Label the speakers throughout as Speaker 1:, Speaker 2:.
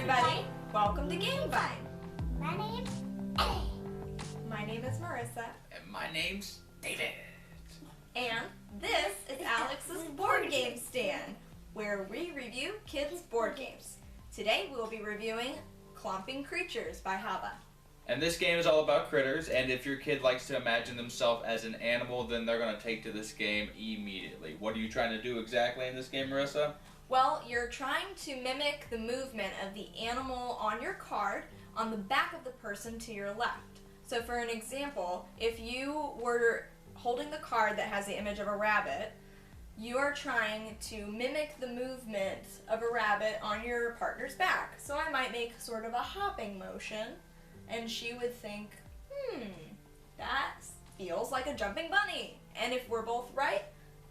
Speaker 1: everybody. Welcome to Game Vine.
Speaker 2: My name's A.
Speaker 1: My name is Marissa.
Speaker 3: And my name's David.
Speaker 1: And this is Alex's Board Game Stand, where we review kids' board games. Today we'll be reviewing Clomping Creatures by Haba.
Speaker 3: And this game is all about critters, and if your kid likes to imagine themselves as an animal, then they're going to take to this game immediately. What are you trying to do exactly in this game, Marissa?
Speaker 1: Well, you're trying to mimic the movement of the animal on your card on the back of the person to your left. So for an example, if you were holding the card that has the image of a rabbit, you are trying to mimic the movement of a rabbit on your partner's back. So I might make sort of a hopping motion, and she would think, that feels like a jumping bunny. And if we're both right,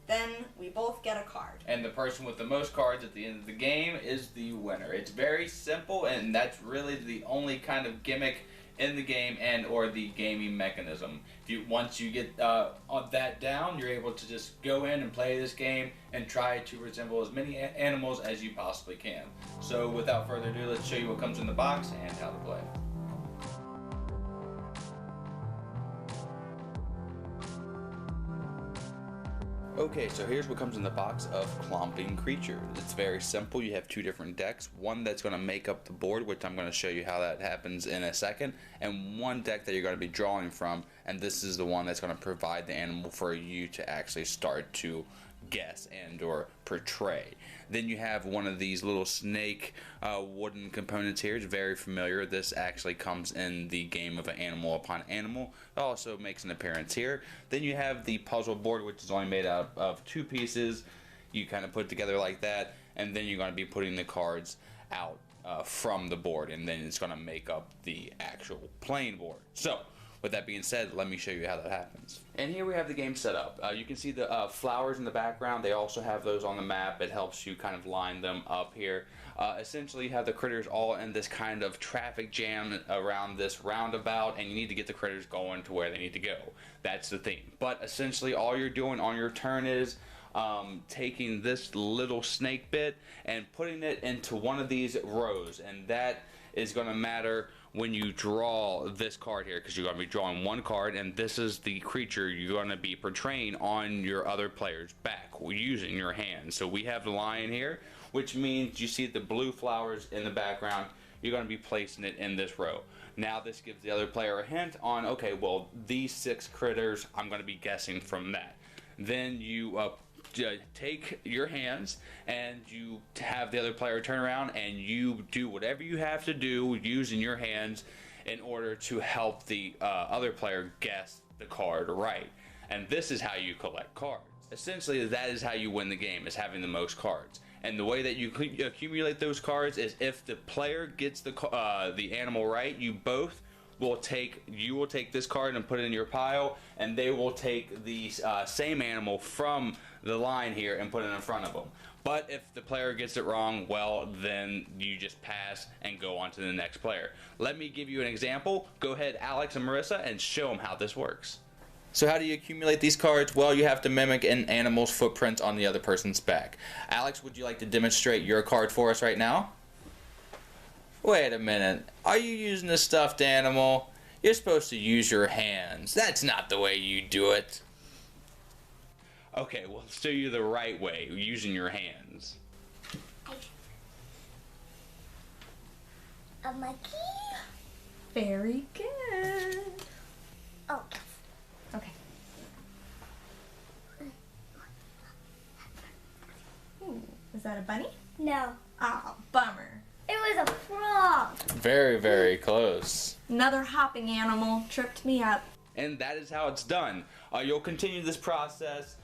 Speaker 1: then we both get a card.
Speaker 3: And the person with the most cards at the end of the game is the winner. It's very simple, and that's really the only kind of gimmick in the game and or the gaming mechanism. Once you get that down, you're able to just go in and play this game and try to resemble as many animals as you possibly can. So without further ado, let's show you what comes in the box and how to play. Okay, so here's what comes in the box of Clomping Creatures. It's very simple. You have two different decks. One that's going to make up the board, which I'm going to show you how that happens in a second, and one deck that you're going to be drawing from, and this is the one that's going to provide the animal for you to actually start to guess and or portray. Then you have one of these little snake wooden components here. It's very familiar. This actually comes in the game of an animal upon animal. It also makes an appearance here. Then you have the puzzle board, which is only made out of two pieces. You kind of put together like that, and then you're going to be putting the cards out from the board, and then it's going to make up the actual playing board. So with that being said, let me show you how that happens. And here we have the game set up. You can see the flowers in the background. They also have those on the map. It helps you kind of line them up here. Essentially, you have the critters all in this kind of traffic jam around this roundabout, and you need to get the critters going to where they need to go. That's the theme. But essentially, all you're doing on your turn is taking this little snake bit and putting it into one of these rows, and that is going to matter when you draw this card here, because you're going to be drawing one card, and this is the creature you're going to be portraying on your other player's back using your hand. So we have the lion here, which means you see the blue flowers in the background. You're going to be placing it in this row. Now this gives the other player a hint on, okay, well, these 6 critters, I'm going to be guessing from that. Then you take your hands and you have the other player turn around and you do whatever you have to do using your hands in order to help the other player guess the card right. And this is how you collect cards. Essentially, that is how you win the game, is having the most cards. And the way that you accumulate those cards is if the player gets the animal right, you will take this card and put it in your pile, and they will take the same animal from the line here and put it in front of them. But if the player gets it wrong, well, then you just pass and go on to the next player. Let me give you an example. Go ahead, Alex and Marissa, and show them how this works. So how do you accumulate these cards? Well, you have to mimic an animal's footprints on the other person's back. Alex, would you like to demonstrate your card for us right now? Wait a minute. Are you using a stuffed animal? You're supposed to use your hands. That's not the way you do it. Okay, we'll show you the right way, using your hands.
Speaker 2: A monkey?
Speaker 1: Very good.
Speaker 2: Oh.
Speaker 1: Okay. Ooh, is that a bunny?
Speaker 2: No.
Speaker 1: Ah, bummer.
Speaker 2: It was a frog.
Speaker 3: Very, very close.
Speaker 1: Another hopping animal tripped me up.
Speaker 3: And that is how it's done. You'll continue this process,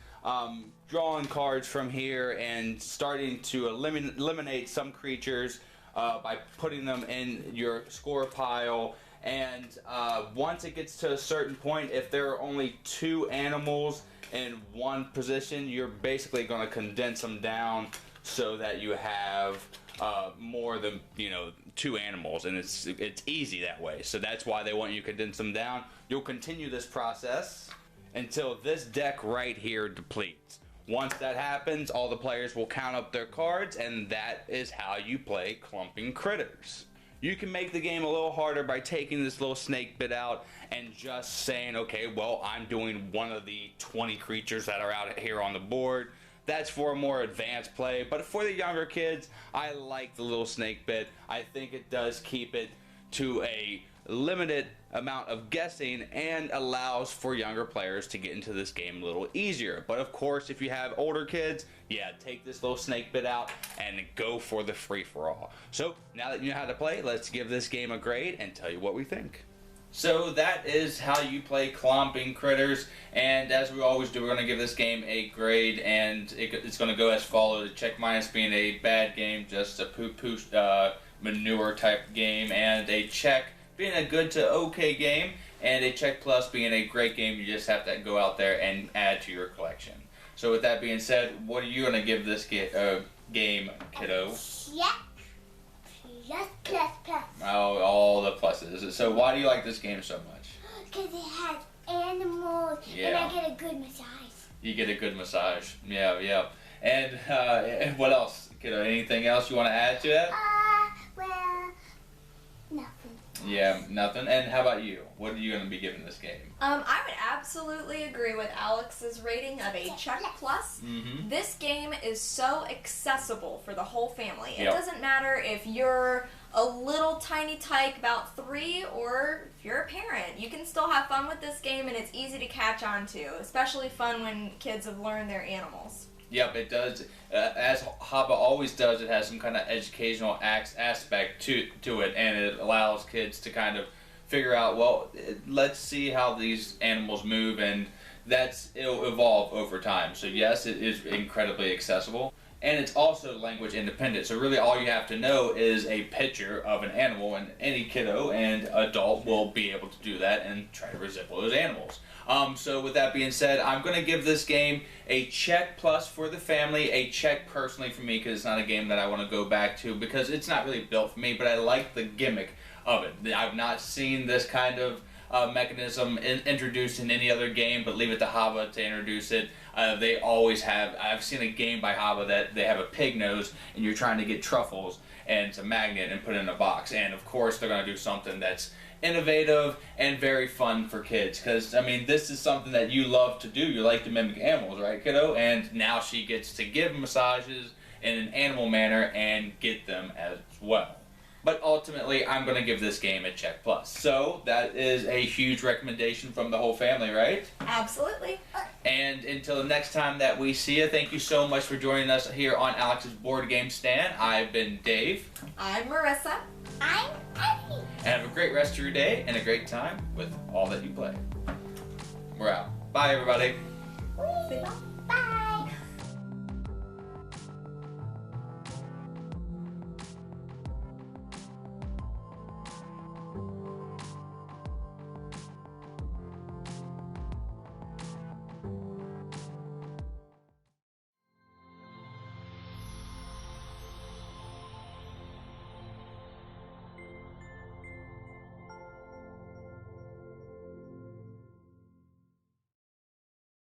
Speaker 3: drawing cards from here and starting to eliminate some creatures by putting them in your score pile. And once it gets to a certain point, if there are only 2 animals in one position, you're basically going to condense them down so that you have more than 2 animals, and it's easy that way. So that's why they want you to condense them down. You'll continue this process until this deck right here depletes. Once that happens, all the players will count up their cards, and that is how you play Clomping Critters. You can make the game a little harder by taking this little snake bit out and just saying, okay, well, I'm doing one of the 20 creatures that are out here on the board. That's for a more advanced play, but for the younger kids, I like the little snake bit. I think it does keep it to a limited amount of guessing and allows for younger players to get into this game a little easier. But of course, if you have older kids, yeah, take this little snake bit out and go for the free-for-all. So now that you know how to play, let's give this game a grade and tell you what we think. So that is how you play Clomping Critters, and as we always do, we're going to give this game a grade, and it's going to go as follows: a check minus being a bad game, just a poo-poo manure type game, and a check being a good to okay game, and a check plus being a great game. You just have to go out there and add to your collection. So with that being said, what are you going to give this game, kiddo?
Speaker 2: Check. Plus.
Speaker 3: Oh, all the pluses. So why do you like this game so much?
Speaker 2: Because it has animals,
Speaker 3: Yeah.
Speaker 2: and I get a good massage.
Speaker 3: You get a good massage. Yeah. And what else, kiddo? Anything else you want to add to that?
Speaker 2: Well, nothing.
Speaker 3: Yeah, nothing. And how about you? What are you going to be giving this game?
Speaker 1: I would absolutely agree with Alex's rating of a check plus.
Speaker 3: Mm-hmm.
Speaker 1: This game is so accessible for the whole family. It
Speaker 3: Yep.
Speaker 1: doesn't matter if you're a little tiny tyke about 3 or if you're a parent. You can still have fun with this game, and it's easy to catch on to, especially fun when kids have learned their animals.
Speaker 3: Yep, it does. As Haba always does, it has some kind of educational aspect to it, and it allows kids to kind of figure out, well, let's see how these animals move, and it'll evolve over time. So yes, it is incredibly accessible, and it's also language independent. So really all you have to know is a picture of an animal, and any kiddo and adult will be able to do that and try to resemble those animals. So with that being said, I'm going to give this game a check plus for the family, a check personally for me, because it's not a game that I want to go back to because it's not really built for me, but I like the gimmick of it. I've not seen this kind of mechanism introduced in any other game, but leave it to Haba to introduce it. They always have. I've seen a game by Haba that they have a pig nose and you're trying to get truffles and it's a magnet and put it in a box, and of course they're going to do something that's innovative and very fun for kids, because I mean, this is something that you love to do. You like to mimic animals, right, kiddo? And now she gets to give massages in an animal manner and get them as well. But ultimately, I'm going to give this game a check plus. So that is a huge recommendation from the whole family, right?
Speaker 1: Absolutely.
Speaker 3: And until the next time that we see you, thank you so much for joining us here on Alex's Board Game Stand. I've been Dave.
Speaker 1: I'm Marissa.
Speaker 2: I'm Eddie.
Speaker 3: And have a great rest of your day and a great time with all that you play. We're out. Bye, everybody.
Speaker 1: See ya.
Speaker 2: Bye.